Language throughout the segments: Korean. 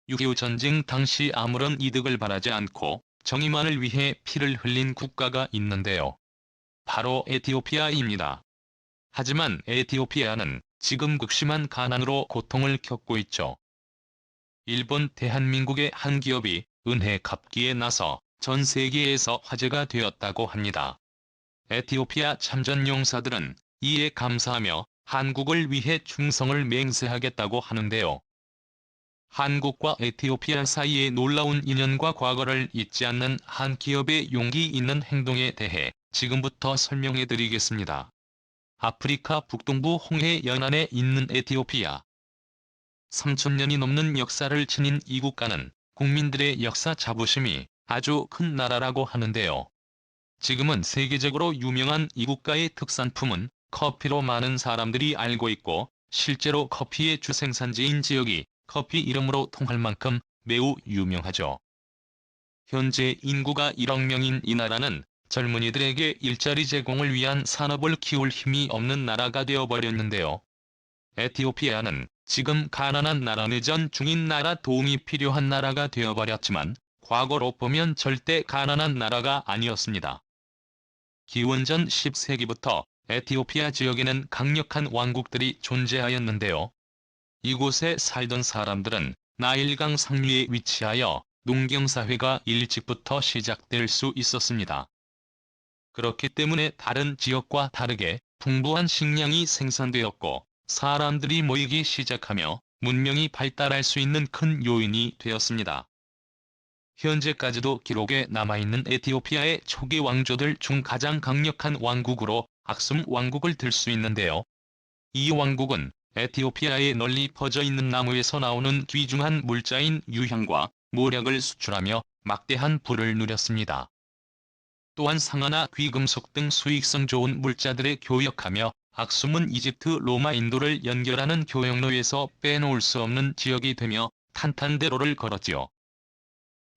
6.25 전쟁 당시 아무런 이득을 바라지 않고 정의만을 위해 피를 흘린 국가가 있는데요. 바로 에티오피아입니다. 하지만 에티오피아는 지금 극심한 가난으로 고통을 겪고 있죠. 일본 대한민국의 한 기업이 은혜 갚기에 나서 전 세계에서 화제가 되었다고 합니다. 에티오피아 참전용사들은 이에 감사하며 한국을 위해 충성을 맹세하겠다고 하는데요. 한국과 에티오피아 사이의 놀라운 인연과 과거를 잊지 않는 한 기업의 용기 있는 행동에 대해 지금부터 설명해 드리겠습니다. 아프리카 북동부 홍해 연안에 있는 에티오피아. 3,000년이 넘는 역사를 지닌 이 국가는 국민들의 역사 자부심이 아주 큰 나라라고 하는데요. 지금은 세계적으로 유명한 이 국가의 특산품은 커피로 많은 사람들이 알고 있고, 실제로 커피의 주생산지인 지역이 커피 이름으로 통할 만큼 매우 유명하죠. 현재 인구가 1억 명인 이 나라는 젊은이들에게 일자리 제공을 위한 산업을 키울 힘이 없는 나라가 되어버렸는데요. 에티오피아는 지금 가난한 나라 내전 중인 나라, 도움이 필요한 나라가 되어버렸지만 과거로 보면 절대 가난한 나라가 아니었습니다. 기원전 10세기부터 에티오피아 지역에는 강력한 왕국들이 존재하였는데요. 이곳에 살던 사람들은 나일강 상류에 위치하여 농경사회가 일찍부터 시작될 수 있었습니다. 그렇기 때문에 다른 지역과 다르게 풍부한 식량이 생산되었고, 사람들이 모이기 시작하며 문명이 발달할 수 있는 큰 요인이 되었습니다. 현재까지도 기록에 남아있는 에티오피아의 초기 왕조들 중 가장 강력한 왕국으로 악숨 왕국을 들 수 있는데요. 이 왕국은 에티오피아에 널리 퍼져 있는 나무에서 나오는 귀중한 물자인 유향과 모략을 수출하며 막대한 부를 누렸습니다. 또한 상아나 귀금속 등 수익성 좋은 물자들에 교역하며 악숨은 이집트, 로마, 인도를 연결하는 교역로에서 빼놓을 수 없는 지역이 되며 탄탄대로를 걸었지요.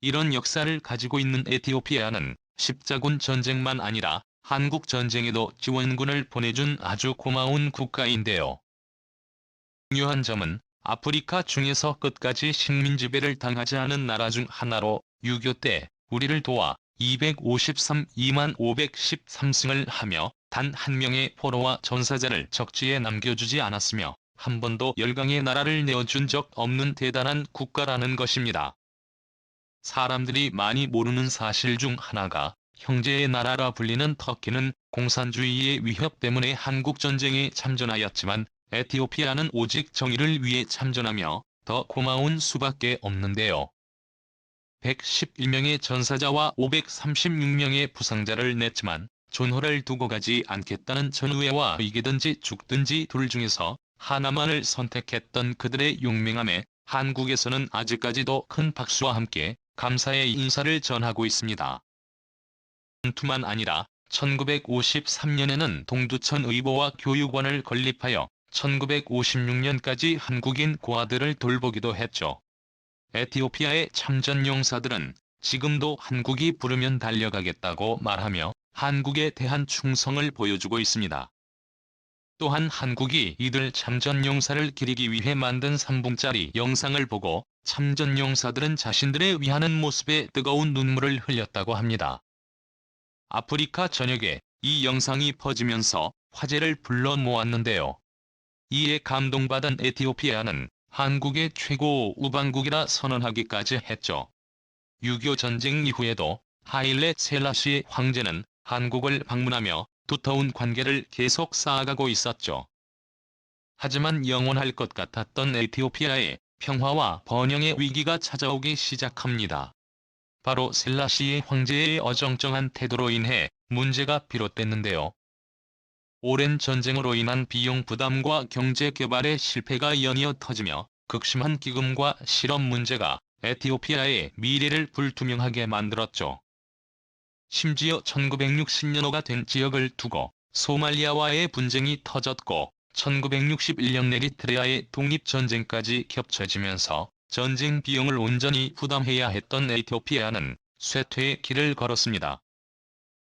이런 역사를 가지고 있는 에티오피아는 십자군 전쟁만 아니라 한국 전쟁에도 지원군을 보내준 아주 고마운 국가인데요. 중요한 점은 아프리카 중에서 끝까지 식민지배를 당하지 않은 나라 중 하나로 6.25 때 우리를 도와 253, 513승을 하며 단 한 명의 포로와 전사자를 적지에 남겨주지 않았으며 한 번도 열강의 나라를 내어준 적 없는 대단한 국가라는 것입니다. 사람들이 많이 모르는 사실 중 하나가 형제의 나라라 불리는 터키는 공산주의의 위협 때문에 한국전쟁에 참전하였지만 에티오피아는 오직 정의를 위해 참전하며 더 고마운 수밖에 없는데요. 111명의 전사자와 536명의 부상자를 냈지만 존호를 두고 가지 않겠다는 전우회와 이기든지 죽든지 둘 중에서 하나만을 선택했던 그들의 용맹함에 한국에서는 아직까지도 큰 박수와 함께 감사의 인사를 전하고 있습니다. 뿐만 아니라 1953년에는 동두천 의보와 교육원을 건립하여 1956년까지 한국인 고아들을 돌보기도 했죠. 에티오피아의 참전용사들은 지금도 한국이 부르면 달려가겠다고 말하며 한국에 대한 충성을 보여주고 있습니다. 또한 한국이 이들 참전용사를 기리기 위해 만든 3분짜리 영상을 보고 참전용사들은 자신들의 위하는 모습에 뜨거운 눈물을 흘렸다고 합니다. 아프리카 전역에 이 영상이 퍼지면서 화제를 불러 모았는데요. 이에 감동받은 에티오피아는 한국의 최고 우방국이라 선언하기까지 했죠. 6.25 전쟁 이후에도 하일레 셀라시의 황제는 한국을 방문하며 두터운 관계를 계속 쌓아가고 있었죠. 하지만 영원할 것 같았던 에티오피아에 평화와 번영의 위기가 찾아오기 시작합니다. 바로 셀라시의 황제의 어정쩡한 태도로 인해 문제가 비롯됐는데요. 오랜 전쟁으로 인한 비용 부담과 경제 개발의 실패가 연이어 터지며 극심한 기금과 실업 문제가 에티오피아의 미래를 불투명하게 만들었죠. 심지어 1960년호가 된 지역을 두고 소말리아와의 분쟁이 터졌고 1961년 에리트레아의 독립전쟁까지 겹쳐지면서 전쟁 비용을 온전히 부담해야 했던 에티오피아는 쇠퇴의 길을 걸었습니다.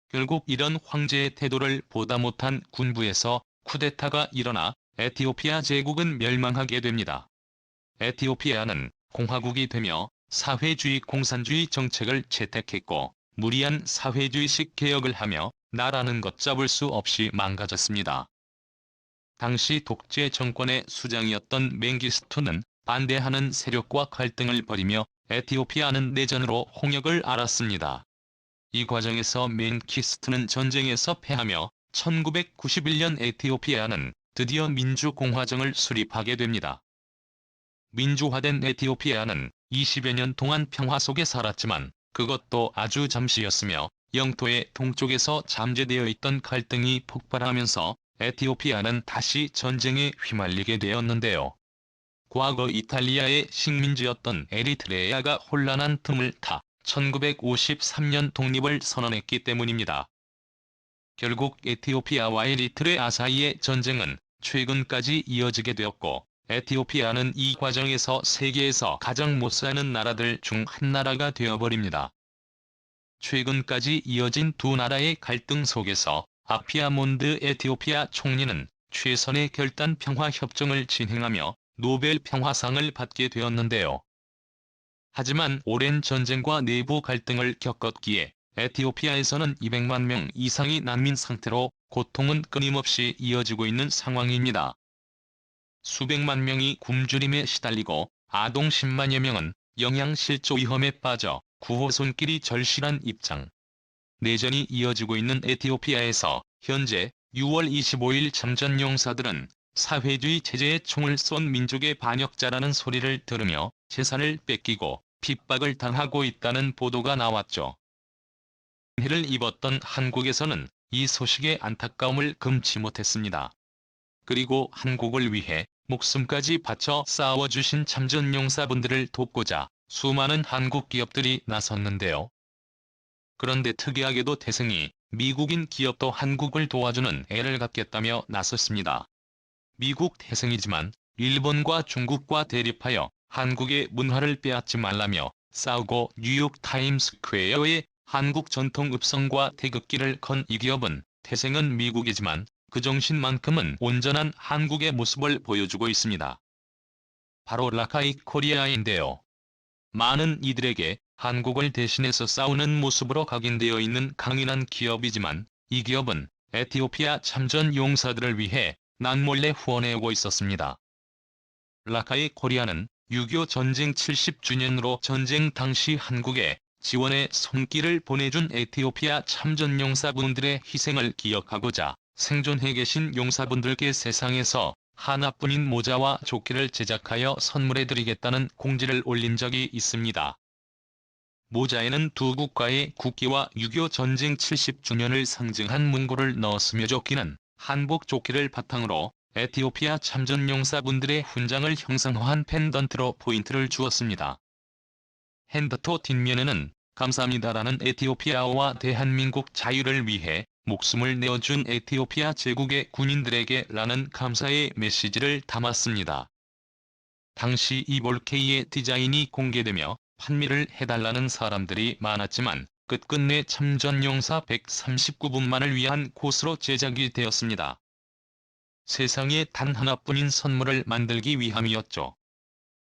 결국 이런 황제의 태도를 보다 못한 군부에서 쿠데타가 일어나 에티오피아 제국은 멸망하게 됩니다. 에티오피아는 공화국이 되며 사회주의 공산주의 정책을 채택했고 무리한 사회주의식 개혁을 하며 나라는 걷잡을 수 없이 망가졌습니다. 당시 독재 정권의 수장이었던 맹기스투는 반대하는 세력과 갈등을 벌이며 에티오피아는 내전으로 홍역을 앓았습니다. 이 과정에서 맹기스투는 전쟁에서 패하며 1991년 에티오피아는 드디어 민주공화정을 수립하게 됩니다. 민주화된 에티오피아는 20여 년 동안 평화 속에 살았지만 그것도 아주 잠시였으며 영토의 동쪽에서 잠재되어 있던 갈등이 폭발하면서 에티오피아는 다시 전쟁에 휘말리게 되었는데요. 과거 이탈리아의 식민지였던 에리트레아가 혼란한 틈을 타 1953년 독립을 선언했기 때문입니다. 결국 에티오피아와 에리트레아 사이의 전쟁은 최근까지 이어지게 되었고 에티오피아는 이 과정에서 세계에서 가장 못사는 나라들 중 한 나라가 되어버립니다. 최근까지 이어진 두 나라의 갈등 속에서 아피아몬드 에티오피아 총리는 최선의 결단 평화협정을 진행하며 노벨 평화상을 받게 되었는데요. 하지만 오랜 전쟁과 내부 갈등을 겪었기에 에티오피아에서는 200만 명 이상이 난민 상태로 고통은 끊임없이 이어지고 있는 상황입니다. 수백만 명이 굶주림에 시달리고 아동 10만여 명은 영양실조 위험에 빠져 구호 손길이 절실한 입장. 내전이 이어지고 있는 에티오피아에서 현재 6월 25일 참전용사들은 사회주의 체제에 총을 쏜 민족의 반역자라는 소리를 들으며 재산을 뺏기고 핍박을 당하고 있다는 보도가 나왔죠. 해를 입었던 한국에서는 이 소식에 안타까움을 금치 못했습니다. 그리고 한국을 위해 목숨까지 바쳐 싸워주신 참전용사분들을 돕고자 수많은 한국 기업들이 나섰는데요. 그런데 특이하게도 태생이 미국인 기업도 한국을 도와주는 애를 갖겠다며 나섰습니다. 미국 태생이지만 일본과 중국과 대립하여 한국의 문화를 빼앗지 말라며 싸우고 뉴욕 타임스퀘어에 한국 전통 읍성과 태극기를 건 이 기업은 태생은 미국이지만 그 정신만큼은 온전한 한국의 모습을 보여주고 있습니다. 바로 라카이 코리아인데요. 많은 이들에게 한국을 대신해서 싸우는 모습으로 각인되어 있는 강인한 기업이지만 이 기업은 에티오피아 참전 용사들을 위해 남몰래 후원해오고 있었습니다. 라카이 코리아는 6.25 전쟁 70주년으로 전쟁 당시 한국에 지원의 손길을 보내준 에티오피아 참전 용사분들의 희생을 기억하고자 생존해 계신 용사분들께 세상에서 하나뿐인 모자와 조끼를 제작하여 선물해드리겠다는 공지를 올린 적이 있습니다. 모자에는 두 국가의 국기와 6.25 전쟁 70주년을 상징한 문구를 넣었으며 조끼는 한복 조끼를 바탕으로 에티오피아 참전용사분들의 훈장을 형상화한 펜던트로 포인트를 주었습니다. 핸드토 뒷면에는 감사합니다라는 에티오피아와 대한민국 자유를 위해 목숨을 내어준 에티오피아 제국의 군인들에게 라는 감사의 메시지를 담았습니다. 당시 이 볼케이의 디자인이 공개되며 판매를 해달라는 사람들이 많았지만 끝끝내 참전용사 139분만을 위한 곳으로 제작이 되었습니다. 세상에 단 하나뿐인 선물을 만들기 위함이었죠.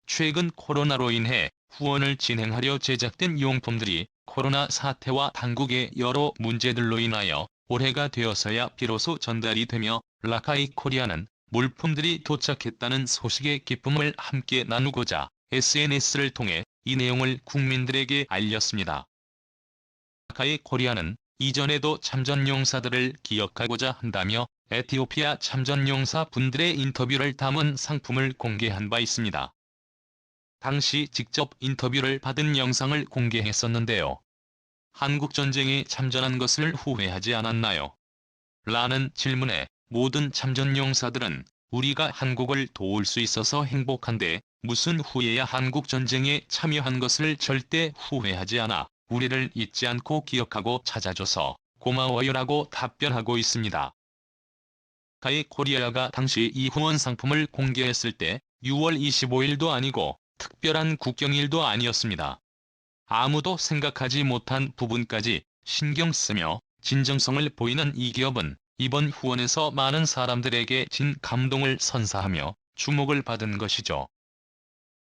최근 코로나로 인해 후원을 진행하려 제작된 용품들이 코로나 사태와 당국의 여러 문제들로 인하여 올해가 되어서야 비로소 전달이 되며 라카이 코리아는 물품들이 도착했다는 소식의 기쁨을 함께 나누고자 SNS를 통해 이 내용을 국민들에게 알렸습니다. 라카이 코리아는 이전에도 참전용사들을 기억하고자 한다며 에티오피아 참전용사 분들의 인터뷰를 담은 상품을 공개한 바 있습니다. 당시 직접 인터뷰를 받은 영상을 공개했었는데요. 한국전쟁에 참전한 것을 후회하지 않았나요? 라는 질문에 모든 참전용사들은 우리가 한국을 도울 수 있어서 행복한데 무슨 후회야, 한국전쟁에 참여한 것을 절대 후회하지 않아 우리를 잊지 않고 기억하고 찾아줘서 고마워요라고 답변하고 있습니다. 라카이 코리아가 당시 이 후원 상품을 공개했을 때 6월 25일도 아니고 특별한 국경일도 아니었습니다. 아무도 생각하지 못한 부분까지 신경 쓰며 진정성을 보이는 이 기업은 이번 후원에서 많은 사람들에게 진 감동을 선사하며 주목을 받은 것이죠.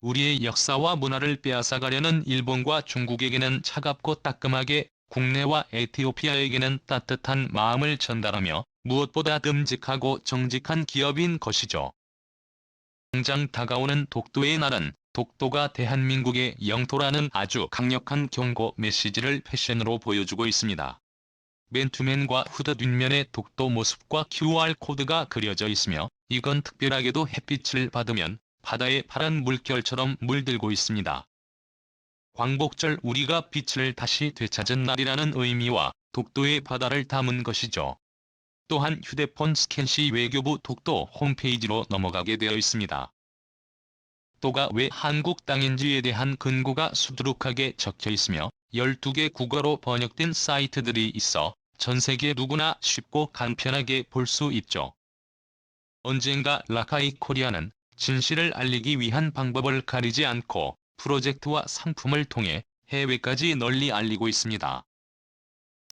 우리의 역사와 문화를 빼앗아가려는 일본과 중국에게는 차갑고 따끔하게, 국내와 에티오피아에게는 따뜻한 마음을 전달하며 무엇보다 듬직하고 정직한 기업인 것이죠. 당장 다가오는 독도의 날은 독도가 대한민국의 영토라는 아주 강력한 경고 메시지를 패션으로 보여주고 있습니다. 맨투맨과 후드 뒷면에 독도 모습과 QR코드가 그려져 있으며 이건 특별하게도 햇빛을 받으면 바다의 파란 물결처럼 물들고 있습니다. 광복절 우리가 빛을 다시 되찾은 날이라는 의미와 독도의 바다를 담은 것이죠. 또한 휴대폰 스캔 시 외교부 독도 홈페이지로 넘어가게 되어 있습니다. 독도가 왜 한국 땅인지에 대한 근거가 수두룩하게 적혀 있으며 12개 국어로 번역된 사이트들이 있어 전 세계 누구나 쉽고 간편하게 볼 수 있죠. 언젠가 라카이 코리아는 진실을 알리기 위한 방법을 가리지 않고 프로젝트와 상품을 통해 해외까지 널리 알리고 있습니다.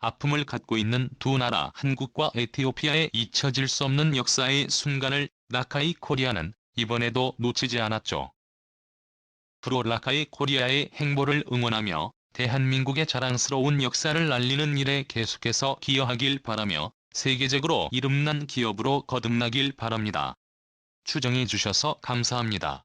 아픔을 갖고 있는 두 나라 한국과 에티오피아의 잊혀질 수 없는 역사의 순간을 라카이 코리아는 이번에도 놓치지 않았죠. 프로 라카이 코리아의 행보를 응원하며 대한민국의 자랑스러운 역사를 알리는 일에 계속해서 기여하길 바라며 세계적으로 이름난 기업으로 거듭나길 바랍니다. 추정해 주셔서 감사합니다.